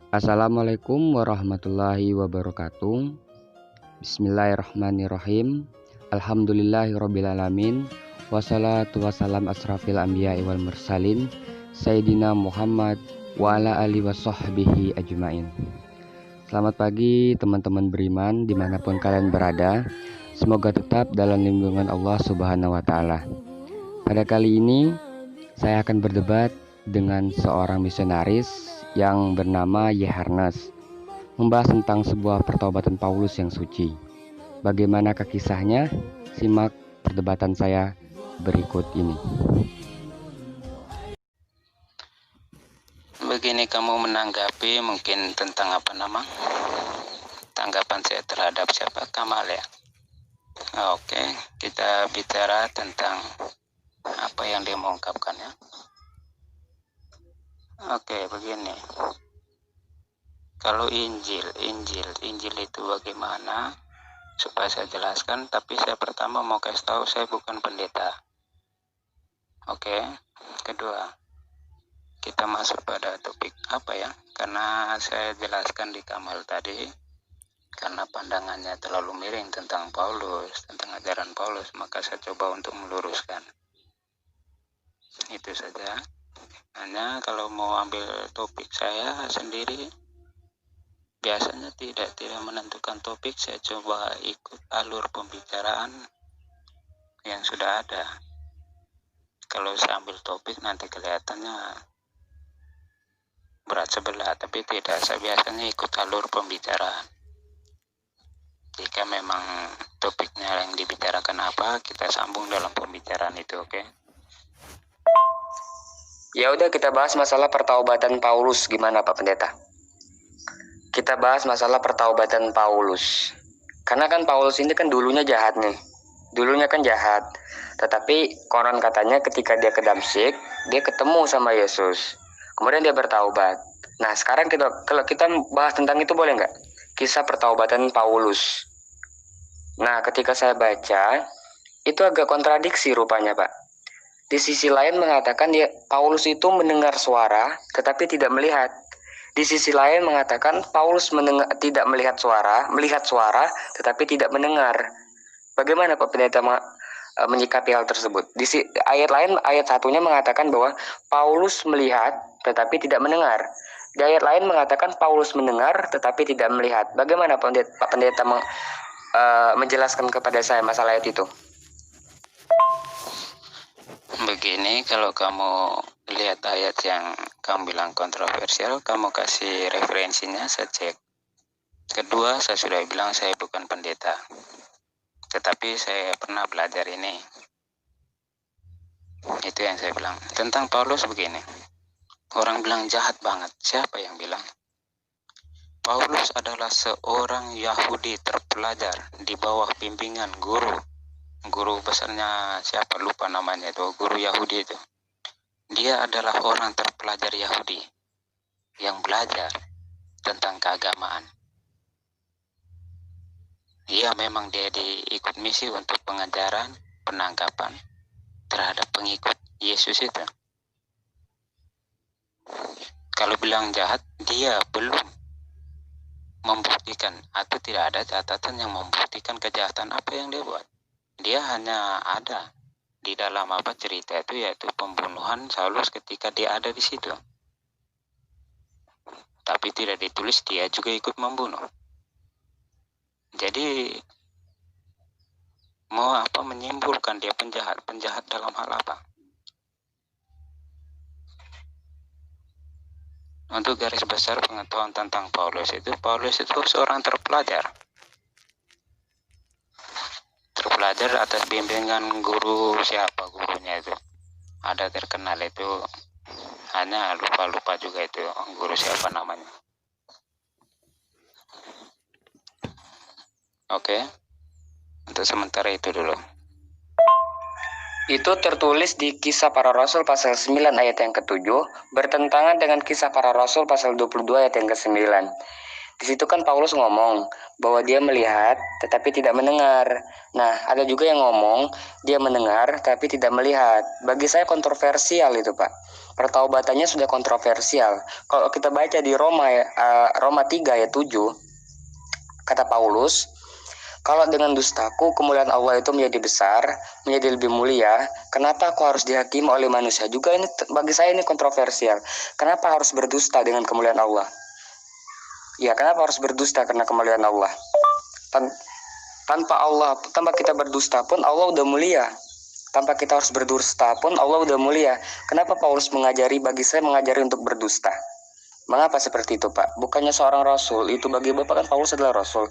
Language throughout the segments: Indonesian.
Assalamualaikum warahmatullahi wabarakatuh. Bismillahirrahmanirrahim. Alhamdulillahirrabbilalamin. Wassalatu wassalam asrafil anbiya'i wal mursalin Sayyidina Muhammad wa ala alihi wassohbihi ajmain. Selamat pagi teman-teman beriman dimanapun kalian berada. Semoga tetap dalam lindungan Allah Subhanahu wa ta'ala. Pada kali ini saya akan berdebat dengan seorang misionaris yang bernama Yohanes, membahas tentang sebuah pertobatan Paulus yang suci. Bagaimanakah kisahnya? Simak perdebatan saya berikut ini. Begini, kamu menanggapi mungkin tentang tanggapan saya terhadap siapa? Kamal ya. Oke, kita bicara tentang apa yang dia mengungkapkan ya. Oke, begini. Kalau Injil itu bagaimana? Supaya saya jelaskan, tapi saya pertama mau kasih tahu saya bukan pendeta. Oke, kedua, kita masuk pada topik apa ya? Karena saya jelaskan di Kamal tadi, karena pandangannya terlalu miring tentang Paulus, tentang ajaran Paulus, maka saya coba untuk meluruskan. Itu saja. Hanya kalau mau ambil topik saya sendiri, biasanya tidak menentukan topik, saya coba ikut alur pembicaraan yang sudah ada. Kalau saya ambil topik nanti kelihatannya berat sebelah, tapi tidak, saya biasanya ikut alur pembicaraan. Jika memang topiknya yang dibicarakan apa, kita sambung dalam pembicaraan itu, oke? Ya udah, kita bahas masalah pertaubatan Paulus. Gimana Pak Pendeta? Kita bahas masalah pertaubatan Paulus. Karena kan Paulus ini kan dulunya jahat nih. Dulunya kan jahat. Tetapi konon katanya ketika dia ke Damsyik, dia ketemu sama Yesus. Kemudian dia bertaubat. Nah sekarang kalau kita bahas tentang itu boleh nggak? Kisah pertaubatan Paulus. Nah ketika saya baca, itu agak kontradiksi rupanya Pak. Di sisi lain mengatakan Paulus itu mendengar suara tetapi tidak melihat. Di sisi lain mengatakan Paulus tidak melihat suara tetapi tidak mendengar. Bagaimana Pak Pendeta menyikapi hal tersebut? Di ayat lain, ayat satunya mengatakan bahwa Paulus melihat tetapi tidak mendengar. Di ayat lain mengatakan Paulus mendengar tetapi tidak melihat. Bagaimana Pak Pendeta menjelaskan kepada saya masalah ayat itu? Begini, kalau kamu lihat ayat yang kamu bilang kontroversial, kamu kasih referensinya, saya cek. Kedua, saya sudah bilang saya bukan pendeta, tetapi saya pernah belajar ini. Itu yang saya bilang. Tentang Paulus begini, orang bilang jahat banget. Siapa yang bilang? Paulus adalah seorang Yahudi terpelajar di bawah bimbingan guru besarnya, siapa lupa namanya itu, guru Yahudi itu. Dia adalah orang terpelajar Yahudi yang belajar tentang keagamaan. Iya, memang dia diikut misi untuk pengajaran, penangkapan terhadap pengikut Yesus itu. Kalau bilang jahat, dia belum membuktikan atau tidak ada catatan yang membuktikan kejahatan apa yang dia buat. Dia hanya ada di dalam cerita itu, yaitu pembunuhan Saulus ketika dia ada di situ. Tapi tidak ditulis dia juga ikut membunuh. Jadi mau menyimpulkan dia penjahat dalam hal apa? Untuk garis besar pengetahuan tentang Paulus itu seorang terpelajar atas bimbingan guru, siapa gurunya itu, ada terkenal itu, hanya lupa juga itu guru siapa namanya. Oke, untuk sementara itu dulu. Itu tertulis di Kisah Para Rasul pasal 9 ayat yang ke-7, bertentangan dengan Kisah Para Rasul pasal 22 ayat yang ke-9. Di situ kan Paulus ngomong bahwa dia melihat tetapi tidak mendengar. Nah, ada juga yang ngomong dia mendengar tapi tidak melihat. Bagi saya kontroversial itu, Pak. Pertaubatannya sudah kontroversial. Kalau kita baca di Roma 3 ayat 7, kata Paulus, kalau dengan dustaku kemuliaan Allah itu menjadi besar, menjadi lebih mulia, kenapa aku harus dihakimi oleh manusia? Juga ini bagi saya ini kontroversial. Kenapa harus berdusta dengan kemuliaan Allah? Ya, kenapa harus berdusta karena kemuliaan Allah? Tanpa kita berdusta pun Allah udah mulia. Tanpa kita harus berdusta pun Allah udah mulia. Kenapa Paulus bagi saya mengajari untuk berdusta? Mengapa seperti itu, Pak? Bukannya seorang rasul, itu bagi Bapak kan Paulus adalah rasul.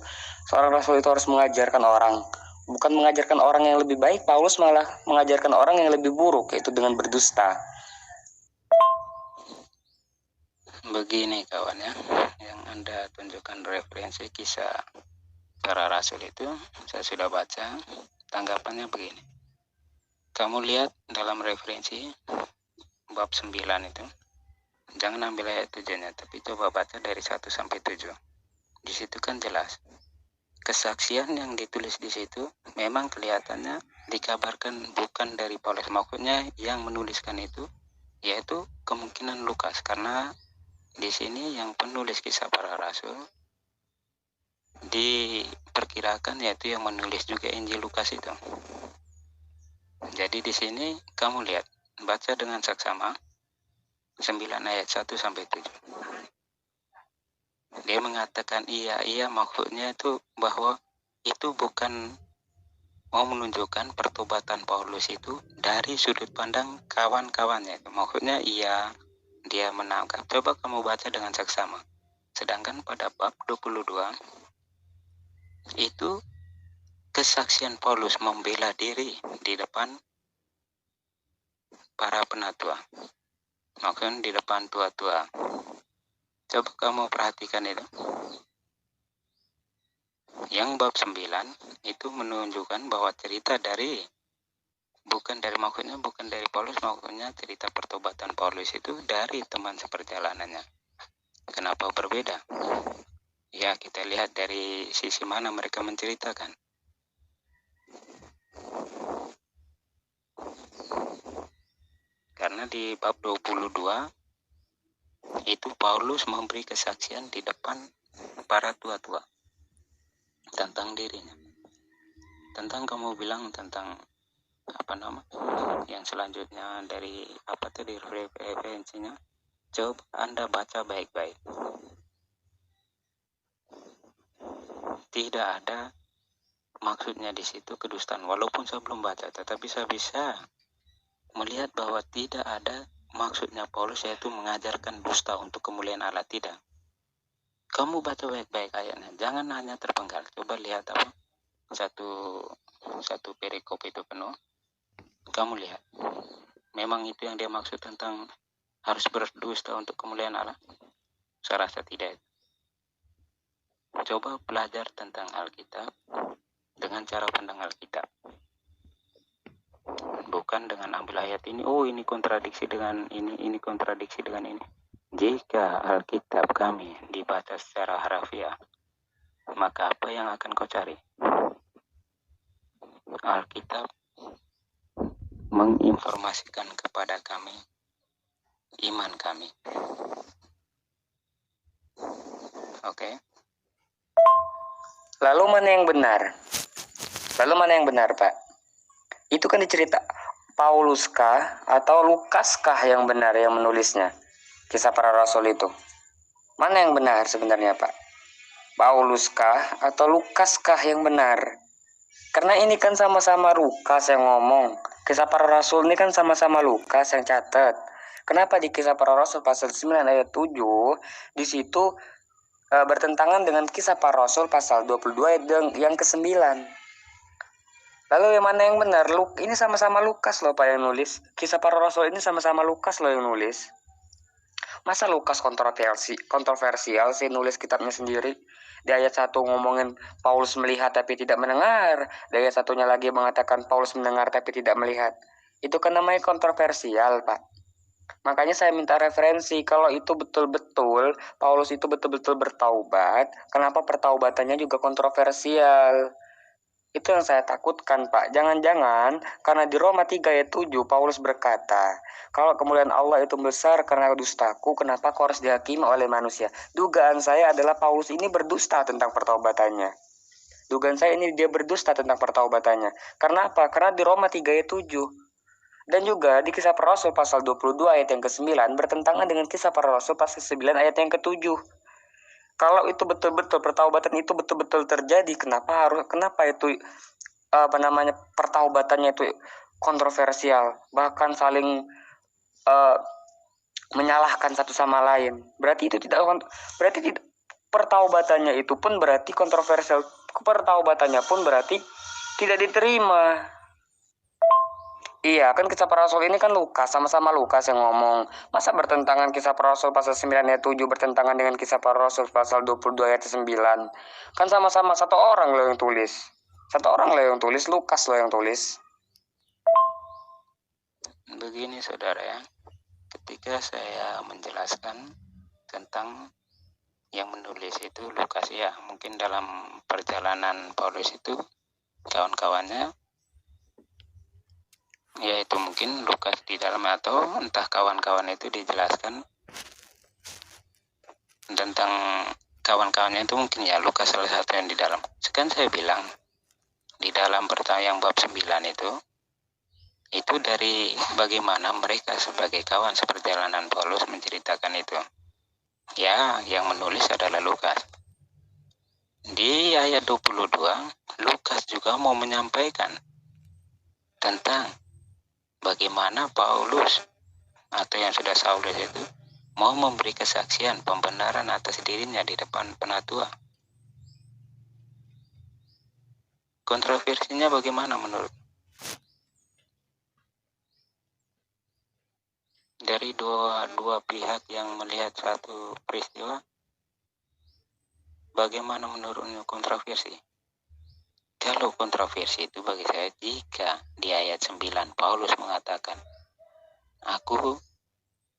Seorang rasul itu harus mengajarkan orang. Bukan mengajarkan orang yang lebih baik, Paulus malah mengajarkan orang yang lebih buruk, yaitu dengan berdusta. Begini kawan ya, yang Anda tunjukkan referensi kisah para rasul itu, saya sudah baca, tanggapannya begini. Kamu lihat dalam referensi bab 9 itu, jangan ambil ayat 7-nya, tapi coba baca dari 1 sampai 7. Di situ kan jelas. Kesaksian yang ditulis di situ memang kelihatannya dikabarkan bukan dari Paulus. Maksudnya yang menuliskan itu yaitu kemungkinan Lukas, karena di sini yang penulis kisah para rasul diperkirakan yaitu yang menulis juga Injil Lukas itu. Jadi di sini kamu lihat, baca dengan saksama 9 ayat 1 sampai 7. Dia mengatakan iya maksudnya itu bahwa itu bukan mau menunjukkan pertobatan Paulus itu dari sudut pandang kawan-kawannya. Maksudnya iya, dia menangkap. Coba kamu baca dengan saksama. Sedangkan pada bab 22 itu kesaksian Paulus membela diri di depan para penatua. Maksudnya di depan tua-tua. Coba kamu perhatikan itu. Yang bab 9 itu menunjukkan bahwa cerita bukan dari Paulus, maksudnya cerita pertobatan Paulus itu dari teman seperjalanannya. Kenapa berbeda? Ya, kita lihat dari sisi mana mereka menceritakan. Karena di bab 22 itu Paulus memberi kesaksian di depan para tua-tua tentang dirinya. Tentang kamu bilang tentang yang selanjutnya dari referensinya, coba Anda baca baik-baik. Tidak ada maksudnya di situ kedustaan, walaupun saya belum baca, tetapi saya bisa melihat bahwa tidak ada maksudnya Paulus yaitu mengajarkan dusta untuk kemuliaan Allah, tidak. Kamu baca baik-baik ayatnya, jangan hanya terpenggal. Coba lihat satu perikop itu penuh. Kamu lihat, memang itu yang dia maksud tentang harus berdusta untuk kemuliaan Allah? Saya rasa tidak. Coba belajar tentang Alkitab dengan cara pandang Alkitab. Bukan dengan ambil ayat ini, ini kontradiksi dengan ini kontradiksi dengan ini. Jika Alkitab kami dibaca secara harafiah, maka apa yang akan kau cari? Alkitab menginformasikan kepada kami iman kami. Oke. Lalu mana yang benar? Pak? Itu kan dicerita Paulus kah atau Lukas kah yang benar yang menulisnya? Kisah para rasul itu. Mana yang benar sebenarnya, Pak? Paulus kah atau Lukas kah yang benar? Karena ini kan sama-sama Lukas yang ngomong. Kisah para rasul ini kan sama-sama Lukas yang catat. Kenapa di kisah para rasul pasal 9 ayat 7 di situ bertentangan dengan kisah para rasul pasal 22 ayat yang ke-9? Lalu yang mana yang benar? Ini sama-sama Lukas loh Pak yang nulis. Kisah para rasul ini sama-sama Lukas loh yang nulis. Masa Lukas kontroversial sih nulis kitabnya sendiri? Di ayat 1 ngomongin Paulus melihat tapi tidak mendengar. Di ayat satunya lagi mengatakan Paulus mendengar tapi tidak melihat. Itu kan namanya kontroversial, Pak. Makanya saya minta referensi kalau itu betul-betul Paulus itu betul-betul bertaubat, kenapa pertaubatannya juga kontroversial? Itu yang saya takutkan, Pak. Jangan-jangan karena di Roma 3 ayat 7 Paulus berkata, kalau kemuliaan Allah itu besar karena dustaku, kenapa kau harus dihakimi oleh manusia? Dugaan saya adalah Paulus ini berdusta tentang pertaubatannya. Dugaan saya ini dia berdusta tentang pertaubatannya. Karena apa? Karena di Roma 3 ayat 7. Dan juga di Kisah Para Rasul pasal 22 ayat yang ke-9 bertentangan dengan Kisah Para Rasul pasal 9 ayat yang ke-7. Kalau itu betul-betul pertaubatan itu betul-betul terjadi, kenapa itu pertaubatannya itu kontroversial, bahkan saling menyalahkan satu sama lain? Berarti pertaubatannya itu pun berarti kontroversial, pertaubatannya pun berarti tidak diterima. Iya, kan Kisah Para Rasul ini kan Lukas, sama-sama Lukas yang ngomong. Masa bertentangan Kisah Para Rasul pasal 9 ayat 7 bertentangan dengan Kisah Para Rasul pasal 22 ayat 9? Kan sama-sama satu orang loh yang tulis. Satu orang loh yang tulis, Lukas loh yang tulis. Begini saudara ya, ketika saya menjelaskan tentang yang menulis itu Lukas ya, mungkin dalam perjalanan Paulus itu kawan-kawannya, yaitu mungkin Lukas di dalam atau entah kawan-kawan itu dijelaskan tentang kawan-kawannya itu mungkin ya Lukas salah satu yang di dalam. Sekarang saya bilang di dalam pertanyaan yang bab 9 itu dari bagaimana mereka sebagai kawan seperjalanan Paulus menceritakan itu. Ya, yang menulis adalah Lukas. Di ayat 22, Lukas juga mau menyampaikan tentang bagaimana Paulus atau yang sudah Saulus itu mau memberi kesaksian pembenaran atas dirinya di depan penatua. Kontroversinya bagaimana menurut? Dari dua pihak yang melihat satu peristiwa, bagaimana menurutnya kontroversi? Kalau kontroversi itu bagi saya jika di ayat 9 Paulus mengatakan, aku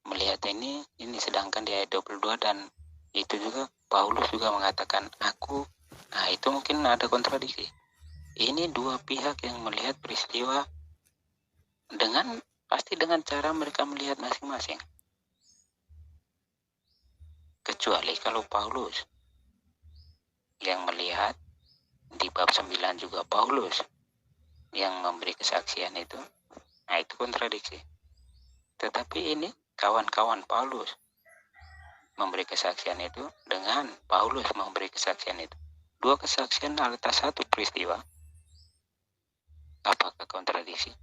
melihat ini sedangkan di ayat 22 dan itu juga Paulus juga mengatakan aku, nah itu mungkin ada kontradiksi. Ini dua pihak yang melihat peristiwa pasti dengan cara mereka melihat masing-masing. Kecuali kalau Paulus yang melihat di bab 9 juga Paulus yang memberi kesaksian itu, nah itu kontradiksi. Tetapi ini kawan-kawan Paulus memberi kesaksian itu dengan Paulus memberi kesaksian itu. Dua kesaksian atas satu peristiwa. Apakah kontradiksi?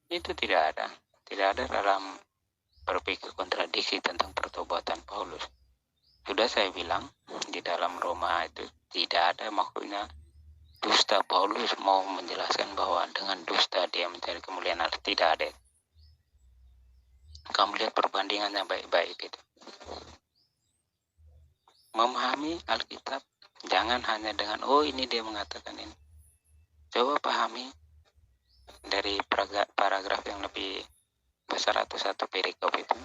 Itu tidak ada dalam berpikir kontradiksi tentang pertobatan Paulus. Sudah saya bilang di dalam Roma itu tidak ada maksudnya dusta. Paulus mau menjelaskan bahwa dengan dusta dia mencari kemuliaan Allah, tidak ada. Kamu lihat perbandingannya baik-baik itu. Memahami Alkitab jangan hanya dengan ini dia mengatakan ini. Coba pahami dari paragraf yang lebih besar atau satu perikop itu,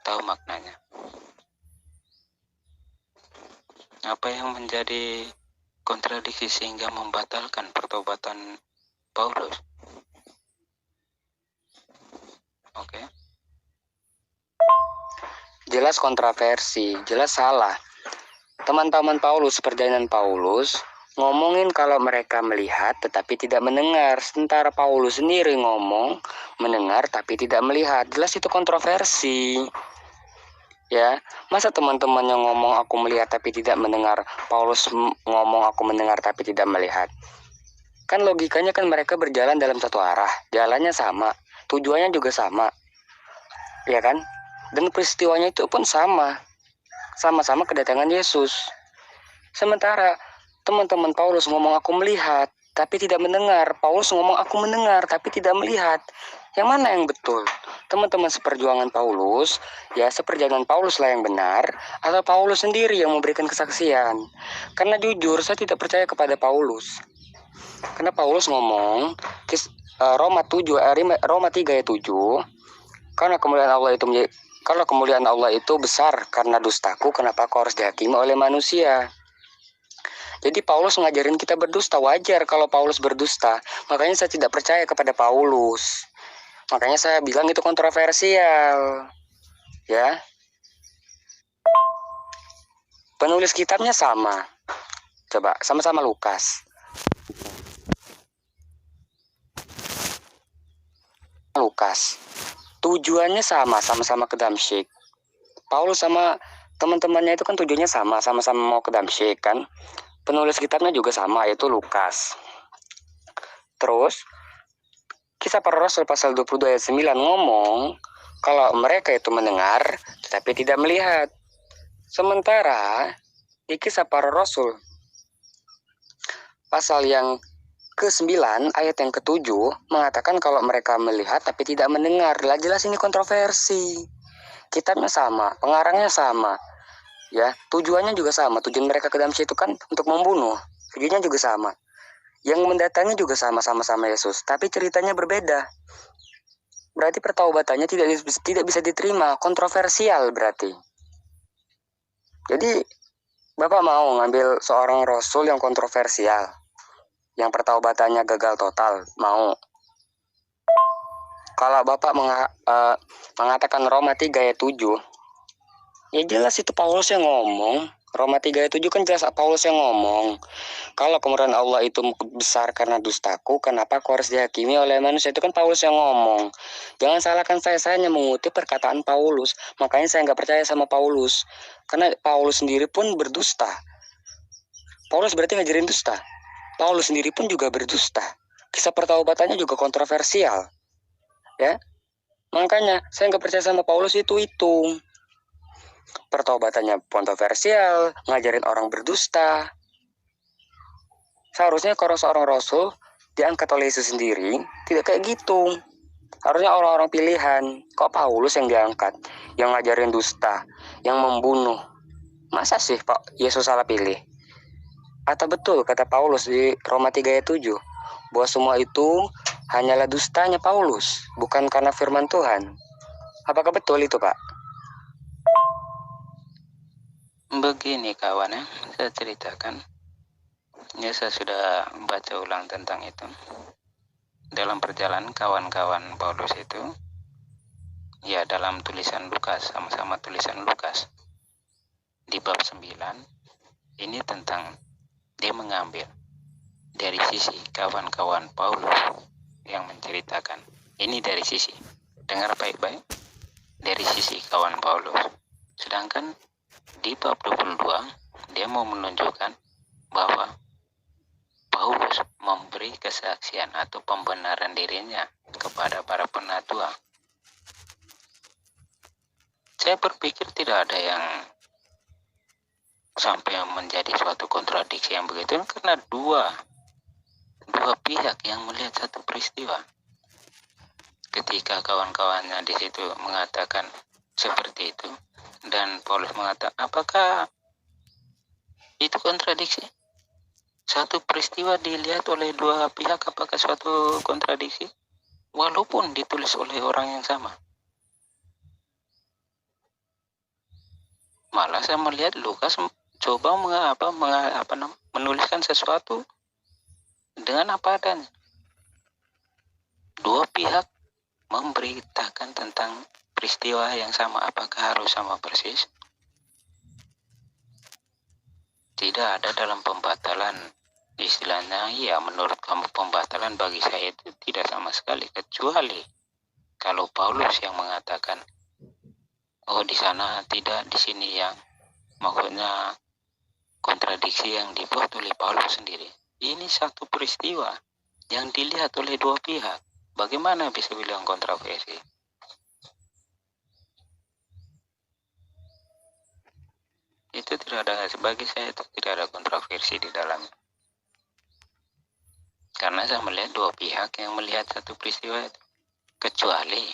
tahu maknanya. Apa yang menjadi kontradiksi sehingga membatalkan pertobatan Paulus? Oke. Jelas kontroversi, jelas salah. Teman-teman Paulus, perjalanan Paulus ngomongin kalau mereka melihat tetapi tidak mendengar, sementara Paulus sendiri ngomong mendengar tapi tidak melihat. Jelas itu kontroversi. Ya, masa teman-teman yang ngomong aku melihat tapi tidak mendengar, Paulus ngomong aku mendengar tapi tidak melihat? Kan logikanya kan mereka berjalan dalam satu arah, jalannya sama, tujuannya juga sama, ya kan? Dan peristiwanya itu pun sama-sama kedatangan Yesus. Sementara teman-teman Paulus ngomong aku melihat tapi tidak mendengar, Paulus ngomong aku mendengar tapi tidak melihat. Yang mana yang betul? Teman-teman seperjuangan Paulus, ya seperjalanan Paulus lah yang benar, atau Paulus sendiri yang memberikan kesaksian? Karena jujur saya tidak percaya kepada Paulus. Karena Paulus ngomong Roma 7 Roma 3 ayat 7, karena kemuliaan Allah itu besar karena dustaku, kenapa kau harus dihakimi oleh manusia? Jadi Paulus ngajarin kita berdusta, wajar kalau Paulus berdusta. Makanya saya tidak percaya kepada Paulus. Makanya saya bilang itu kontroversial. Ya. Penulis kitabnya sama. Coba sama-sama Lukas. Tujuannya sama-sama ke Damsyik. Paulus sama teman-temannya itu kan tujuannya sama-sama mau ke Damsyik kan. Penulis kitabnya juga sama, yaitu Lukas. Terus Kisah Para Rasul pasal 22 ayat 9 ngomong kalau mereka itu mendengar tetapi tidak melihat. Sementara di Kisah Para Rasul pasal yang ke-9 ayat yang ke-7 mengatakan kalau mereka melihat tapi tidak mendengar. Lah jelas ini kontroversi. Kitabnya sama, pengarangnya sama. Ya, tujuannya juga sama. Tujuan mereka ke Damsyik itu kan untuk membunuh. Tujuannya juga sama. Yang mendatangi juga sama-sama Yesus, tapi ceritanya berbeda. Berarti pertaubatannya tidak bisa diterima, kontroversial berarti. Jadi Bapak mau ngambil seorang rasul yang kontroversial, yang pertaubatannya gagal total, mau? Kalau Bapak mengatakan Roma 3 ayat 7, ya jelas itu Paulus yang ngomong. Roma 3 ayat 7 kan jelas Paulus yang ngomong. Kalau kemuliaan Allah itu besar karena dustaku, kenapa kau harus dihakimi oleh manusia? Itu kan Paulus yang ngomong. Jangan salahkan saya hanya mengutip perkataan Paulus. Makanya saya nggak percaya sama Paulus. Karena Paulus sendiri pun berdusta. Paulus berarti ngajarin dusta. Paulus sendiri pun juga berdusta. Kisah pertaubatannya juga kontroversial. Ya, makanya saya nggak percaya sama Paulus itu. Pertaubatannya kontroversial, ngajarin orang berdusta. Seharusnya kalau seorang rasul diangkat oleh Yesus sendiri, tidak kayak gitu. Harusnya orang-orang pilihan. Kok Paulus yang diangkat, yang ngajarin dusta, yang membunuh? Masa sih Pak Yesus salah pilih? Atau betul kata Paulus di Roma 3 ayat 7, bahwa semua itu hanyalah dustanya Paulus, bukan karena firman Tuhan? Apakah betul itu Pak? Begini kawan ya, saya ceritakan. Ya, saya sudah baca ulang tentang itu. Dalam perjalanan kawan-kawan Paulus itu, ya dalam tulisan Lukas, sama-sama tulisan Lukas, di bab 9, ini tentang dia mengambil dari sisi kawan-kawan Paulus yang menceritakan. Ini dari sisi, dengar baik-baik, dari sisi kawan Paulus. Sedangkan di bab 22, dia mau menunjukkan bahwa Paulus memberi kesaksian atau pembenaran dirinya kepada para penatua. Saya berpikir tidak ada yang sampai menjadi suatu kontradiksi yang begitu, karena dua pihak yang melihat satu peristiwa. Ketika kawan-kawannya di situ mengatakan seperti itu, dan Paulus mengatakan, apakah itu kontradiksi? Satu peristiwa dilihat oleh dua pihak, apakah suatu kontradiksi? Walaupun ditulis oleh orang yang sama. Malah saya melihat Lukas coba menuliskan sesuatu dengan apa adanya. Dua pihak memberitakan tentang peristiwa yang sama, apakah harus sama persis? Tidak ada dalam pembatalan. Istilahnya, ya menurut kamu pembatalan, bagi saya itu tidak sama sekali, kecuali kalau Paulus yang mengatakan, oh di sana tidak, di sini yang, maksudnya kontradiksi yang dibuat oleh Paulus sendiri. Ini satu peristiwa yang dilihat oleh dua pihak. Bagaimana bisa bilang kontroversi? Itu tidak ada, bagi saya itu tidak ada kontroversi di dalam. Karena saya melihat dua pihak yang melihat satu peristiwa itu. Kecuali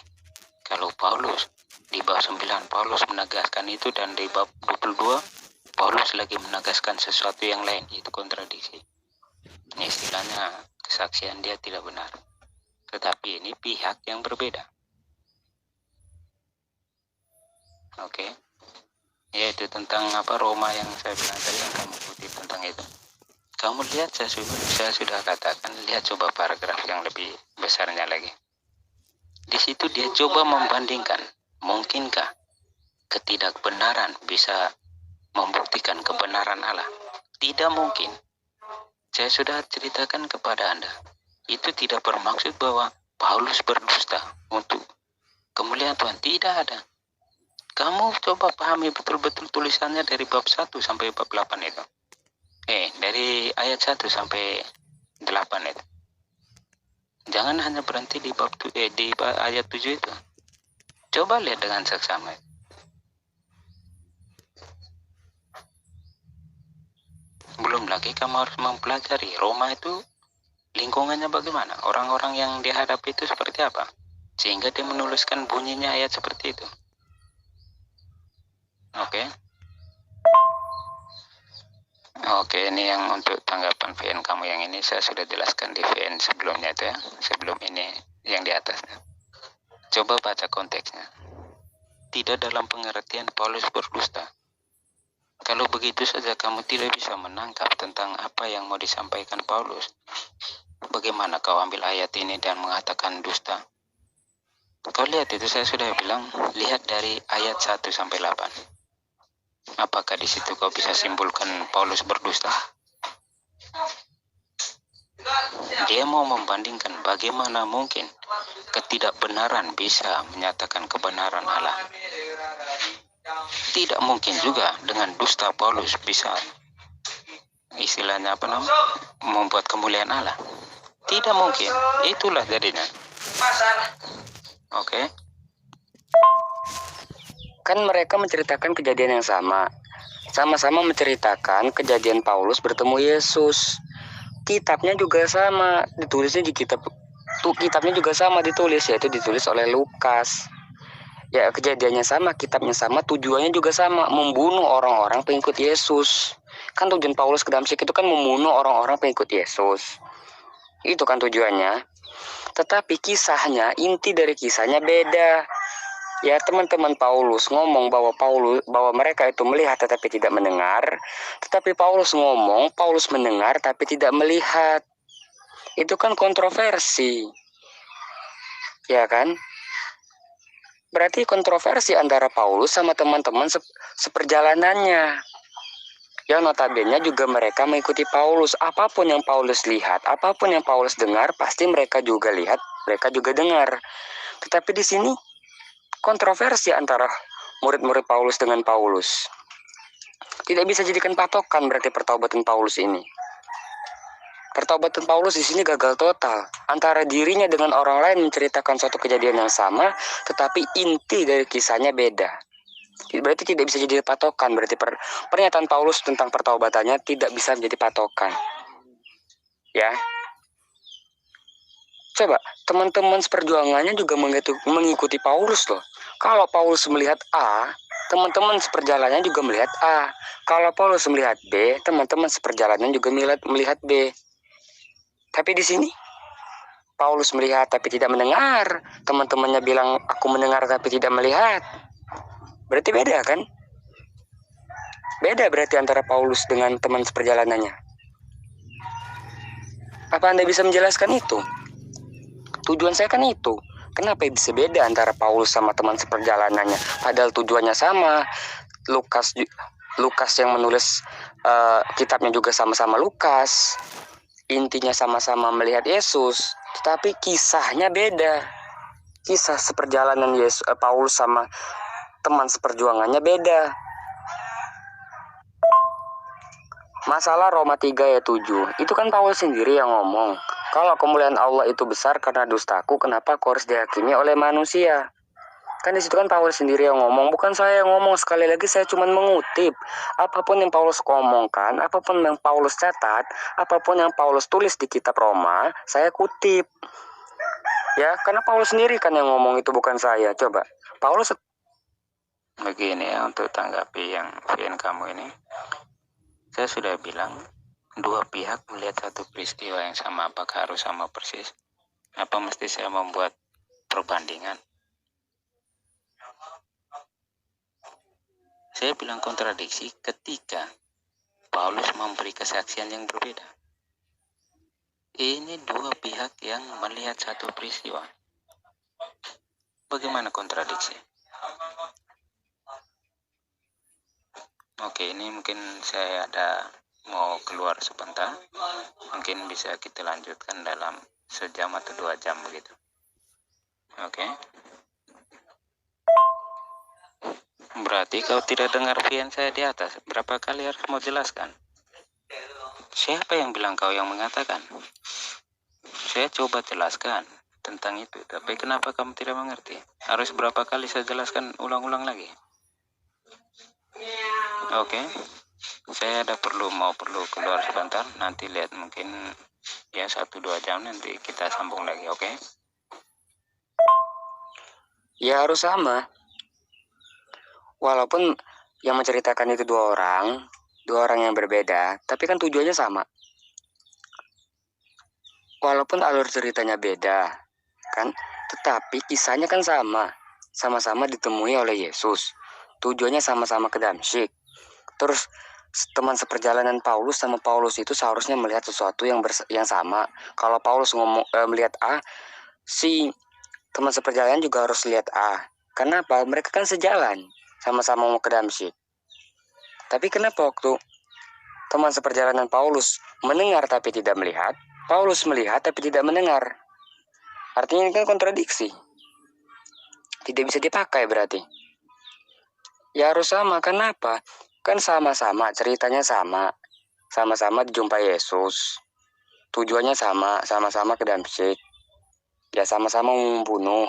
kalau Paulus di bab 9 Paulus menegaskan itu, dan di bab 22 Paulus lagi menegaskan sesuatu yang lain, itu kontradiksi. Istilahnya kesaksian dia tidak benar. tetapi ini pihak yang berbeda. Oke, yaitu tentang Roma yang saya bilang tadi, yang kamu kutip tentang itu. Kamu lihat, saya sudah katakan, lihat coba paragraf yang lebih besarnya lagi. Di situ dia coba membandingkan, mungkinkah ketidakbenaran bisa membuktikan kebenaran Allah? Tidak mungkin. Saya sudah ceritakan kepada Anda, itu tidak bermaksud bahwa Paulus berdusta untuk kemuliaan Tuhan. Tidak ada. Kamu coba pahami betul-betul tulisannya dari bab 1 sampai bab 8 itu. Dari ayat 1 sampai 8 itu. Jangan hanya berhenti di di ayat 7 itu. Coba lihat dengan seksama. Belum lagi kamu harus mempelajari Roma itu lingkungannya bagaimana, orang-orang yang dihadapi itu seperti apa, sehingga dia menuliskan bunyinya ayat seperti itu. Oke, ini yang untuk tanggapan VN kamu yang ini saya sudah jelaskan di VN sebelumnya itu ya, sebelum ini yang di atasnya. Coba baca konteksnya. Tidak dalam pengertian Paulus berdusta. Kalau begitu saja kamu tidak bisa menangkap tentang apa yang mau disampaikan Paulus. Bagaimana kau ambil ayat ini dan mengatakan dusta? Kau lihat itu, saya sudah bilang, lihat dari ayat 1 sampai 8. Apakah di situ kau bisa simpulkan Paulus berdusta? Dia mau membandingkan bagaimana mungkin ketidakbenaran bisa menyatakan kebenaran Allah. Tidak mungkin juga dengan dusta Paulus bisa istilahnya membuat kemuliaan Allah. Tidak mungkin. Itulah jadinya. Oke. Kan mereka menceritakan kejadian yang sama. Sama-sama menceritakan kejadian Paulus bertemu Yesus. Kitabnya juga sama, ditulisnya di kitabnya juga sama ditulis, yaitu ditulis oleh Lukas. Ya, kejadiannya sama, kitabnya sama, tujuannya juga sama, membunuh orang-orang pengikut Yesus. Kan tujuan Paulus ke Damsyik itu kan membunuh orang-orang pengikut Yesus. Itu kan tujuannya. Tetapi kisahnya, inti dari kisahnya beda. Ya, teman-teman Paulus ngomong bahwa mereka itu melihat tetapi tidak mendengar, tetapi Paulus ngomong Paulus mendengar tapi tidak melihat. Itu kan kontroversi. Ya kan? Berarti kontroversi antara Paulus sama teman-teman seperjalanannya. Yang notabene juga mereka mengikuti Paulus. Apapun yang Paulus lihat, apapun yang Paulus dengar, pasti mereka juga lihat, mereka juga dengar. Tetapi di sini kontroversi antara murid-murid Paulus dengan Paulus. Tidak bisa jadikan patokan berarti pertobatan Paulus ini. Pertobatan Paulus di sini gagal total. Antara dirinya dengan orang lain menceritakan suatu kejadian yang sama, tetapi inti dari kisahnya beda. Berarti tidak bisa jadi patokan. Berarti pernyataan Paulus tentang pertobatannya tidak bisa menjadi patokan. Ya. Coba, teman-teman seperjuangannya juga mengikuti Paulus loh. Kalau Paulus melihat A, teman-teman seperjalanannya juga melihat A. Kalau Paulus melihat B, teman-teman seperjalanan juga melihat B. Tapi di sini, Paulus melihat tapi tidak mendengar. Teman-temannya bilang, aku mendengar tapi tidak melihat. Berarti beda kan? Beda berarti antara Paulus dengan teman seperjalanannya. Apa Anda bisa menjelaskan itu? Tujuan saya kan itu. Kenapa bisa beda antara Paulus sama teman seperjalanannya? Padahal tujuannya sama. Lukas yang menulis kitabnya juga sama-sama Lukas. Intinya sama-sama melihat Yesus. Tetapi kisahnya beda. Kisah seperjalanan Paulus sama teman seperjuangannya beda. Masalah Roma 3 ayat 7. Itu kan Paulus sendiri yang ngomong. Kalau kemuliaan Allah itu besar karena dustaku, kenapa aku harus dihakimi oleh manusia? Kan di situ kan Paulus sendiri yang ngomong, bukan saya yang ngomong. Sekali lagi saya cuma mengutip. Apapun yang Paulus omongkan, apapun yang Paulus catat, apapun yang Paulus tulis di kitab Roma, saya kutip. Ya, karena Paulus sendiri kan yang ngomong, itu bukan saya. Coba, Paulus begini ya, untuk tanggapi yang VN kamu ini. Saya sudah bilang, dua pihak melihat satu peristiwa yang sama, apakah harus sama persis? Apa mesti saya membuat perbandingan? Saya bilang kontradiksi ketika Paulus memberi kesaksian yang berbeda. Ini dua pihak yang melihat satu peristiwa. Bagaimana kontradiksi? Oke, ini mungkin saya mau keluar sebentar. Mungkin bisa kita lanjutkan dalam sejam atau 2 jam begitu. Oke. Berarti kalau tidak dengar VN saya di atas, berapa kali harus mau jelaskan? Siapa yang bilang kau yang mengatakan? Saya coba jelaskan tentang itu, tapi kenapa kamu tidak mengerti? Harus berapa kali saya jelaskan ulang-ulang lagi? Oke. Saya perlu keluar sebentar, nanti lihat mungkin ya 1-2 jam nanti kita sambung lagi, oke? Ya harus sama. Walaupun yang menceritakan itu dua orang yang berbeda, tapi kan tujuannya sama. Walaupun alur ceritanya beda, kan, tetapi kisahnya kan sama-sama ditemui oleh Yesus. Tujuannya sama-sama ke Damsyik. Terus teman seperjalanan Paulus sama Paulus itu seharusnya melihat sesuatu yang sama. Kalau Paulus melihat A, si teman seperjalanan juga harus lihat A. Kenapa? Mereka kan sejalan, sama-sama mau ke Damsyik. Tapi kenapa waktu teman seperjalanan Paulus mendengar tapi tidak melihat, Paulus melihat tapi tidak mendengar? Artinya ini kan kontradiksi. Tidak bisa dipakai berarti. Ya harus sama, kenapa? Kan sama-sama, ceritanya sama-sama dijumpai Yesus. Tujuannya sama-sama ke Damsyik. Ya sama-sama membunuh.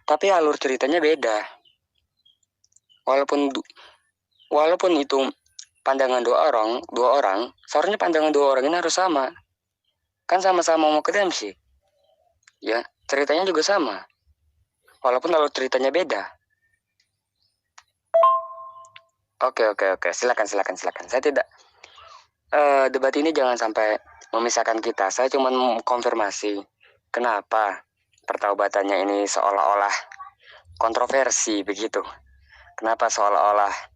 Tapi alur ceritanya beda. Walaupun itu pandangan dua orang, seharusnya pandangan dua orang ini harus sama. Kan sama-sama mau ke Damsyik. Ya, ceritanya juga sama. Walaupun alur ceritanya beda. Oke. Silakan. Saya tidak debat ini jangan sampai memisahkan kita. Saya cuma konfirmasi kenapa pertaubatannya ini seolah-olah kontroversi begitu. Kenapa seolah-olah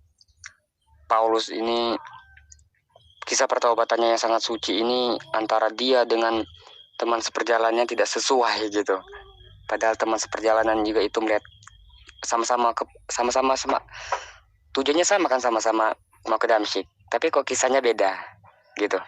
Paulus ini kisah pertaubatannya yang sangat suci ini antara dia dengan teman seperjalanannya tidak sesuai gitu. Padahal teman seperjalanan juga itu melihat sama-sama tujuannya sama kan, sama-sama mau ke Damsyik. Tapi kok kisahnya beda gitu.